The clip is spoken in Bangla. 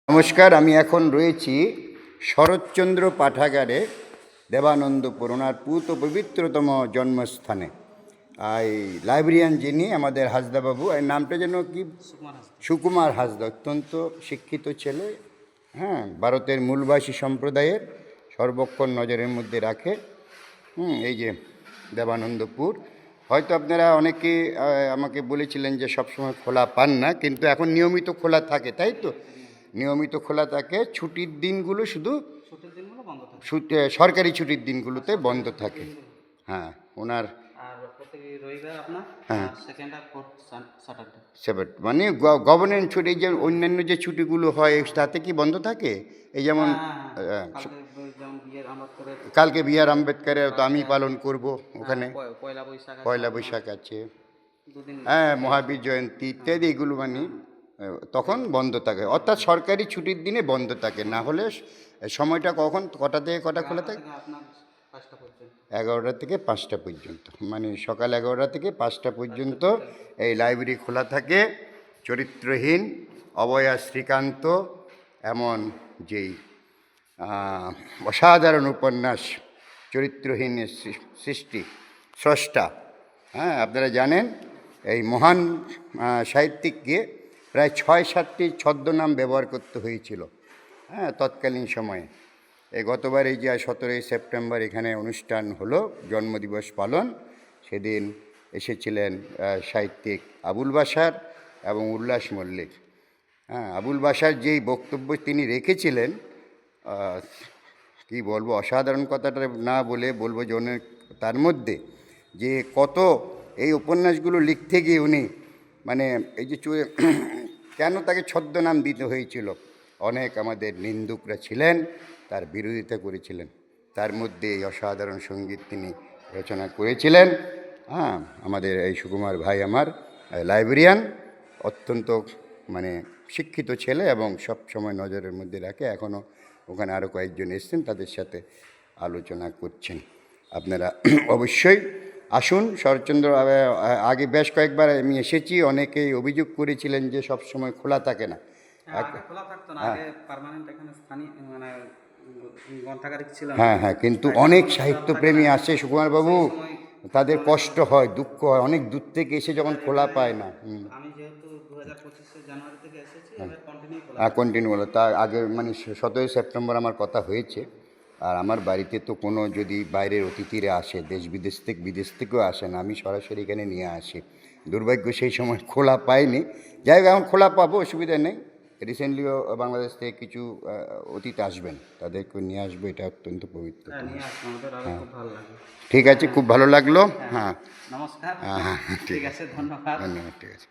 নমস্কার, আমি এখন রয়েছি শরৎচন্দ্র পাঠাগারে, দেবানন্দপুর, ওনার পূত পবিত্রতম জন্মস্থানে। এই লাইব্রেরিয়ান যিনি আমাদের হাসদাবাবু, এই নামটা যেন কি? সুকুমার হাসদা। অত্যন্ত শিক্ষিত ছেলে, হ্যাঁ, ভারতের মূলবাসী সম্প্রদায়ের সর্বক্ষণ নজরের মধ্যে রাখে। এই যে দেবানন্দপুর, হয়তো আপনারা অনেকে আমাকে বলেছিলেন যে সবসময় খোলা পান না, কিন্তু এখন নিয়মিত খোলা থাকে, তাই তো? নিয়মিত খোলা থাকে। ছুটির দিনগুলো শুধু সরকারি ছুটির দিনগুলোতে বন্ধ থাকে। হ্যাঁ, ওনার হ্যাঁ মানে গভর্নমেন্ট ছুটি, যে অন্যান্য যে ছুটিগুলো হয় তাতে কি বন্ধ থাকে? এই যেমন কালকে বি.আর. আম্বেদকরের তো আমি পালন করব ওখানে, পয়লা বৈশাখ আছে, হ্যাঁ, মহাবীর জয়ন্তী ইত্যাদি, এগুলো মানে তখন বন্ধ থাকে। অর্থাৎ সরকারি ছুটির দিনে বন্ধ থাকে। না হলে সময়টা কখন, কটা থেকে কটা খোলা থাকে? 11টা থেকে 5টা পর্যন্ত, মানে সকাল 11টা থেকে 5টা পর্যন্ত এই লাইব্রেরি খোলা থাকে। চরিত্রহীন, অভয়া শ্রীকান্ত এমন যেই অসাধারণ উপন্যাস, চরিত্রহীনের সৃষ্টি, স্রষ্টা, হ্যাঁ, আপনারা জানেন এই মহান সাহিত্যিককে প্রায় 6-7টি ছদ্মনাম ব্যবহার করতে হয়েছিল, হ্যাঁ, তৎকালীন সময়ে। এই গতবার এই যে 17ই সেপ্টেম্বর এখানে অনুষ্ঠান হলো জন্মদিবস পালন, সেদিন এসেছিলেন সাহিত্যিক আবুল বাশার এবং উল্লাস মল্লিক। হ্যাঁ, আবুল বাশার যেই বক্তব্য তিনি রেখেছিলেন, কি বলবো, অসাধারণ। কথাটা না বলে বলবো যে অনেক, তার মধ্যে যে কত এই উপন্যাসগুলো লিখতে গিয়ে উনি মানে এই যে কেন তাকে ছদ্মনাম দিতে হয়েছিল, অনেক আমাদের নিন্দুকরা ছিলেন, তার বিরোধিতা করেছিলেন। তার মধ্যে এই অসাধারণ সঙ্গীত তিনি রচনা করেছিলেন। হ্যাঁ, আমাদের এই সুকুমার ভাই আমার লাইব্রেরিয়ান, অত্যন্ত মানে শিক্ষিত ছেলে এবং সব সময় নজরের মধ্যে রাখে। এখনও ওখানে আরও কয়েকজন এসছেন, তাদের সাথে আলোচনা করছেন। আপনারা অবশ্যই আসুন। শরৎচন্দ্র আগে বেশ কয়েকবার আমি এসেছি, অনেকেই অভিযোগ করেছিলেন যে সব সময় খোলা থাকে না। হ্যাঁ হ্যাঁ, কিন্তু অনেক সাহিত্যপ্রেমী আসে সুকুমারবাবু, তাদের কষ্ট হয়, দুঃখ হয়, অনেক দূর থেকে এসে যখন খোলা পায় না। হ্যাঁ, কন্টিনিউ হলো। তার আগে মানে 17ই সেপ্টেম্বর আমার কথা হয়েছে। আর আমার বাড়িতে তো কোনো যদি বাইরের অতিথিরা আসে, বিদেশ থেকেও আসেন, আমি সরাসরি এখানে নিয়ে আসি। দুর্ভাগ্য সেই সময় খোলা পাইনি, যাই হোক এখন খোলা পাবো, অসুবিধা নেই। রিসেন্টলিও বাংলাদেশ থেকে কিছু অতিথি আসবেন, তাদেরকে নিয়ে আসবো, এটা অত্যন্ত পবিত্র। হ্যাঁ, ঠিক আছে, খুব ভালো লাগলো। হ্যাঁ, নমস্কার। হ্যাঁ, ঠিক আছে, ধন্যবাদ, ঠিক আছে।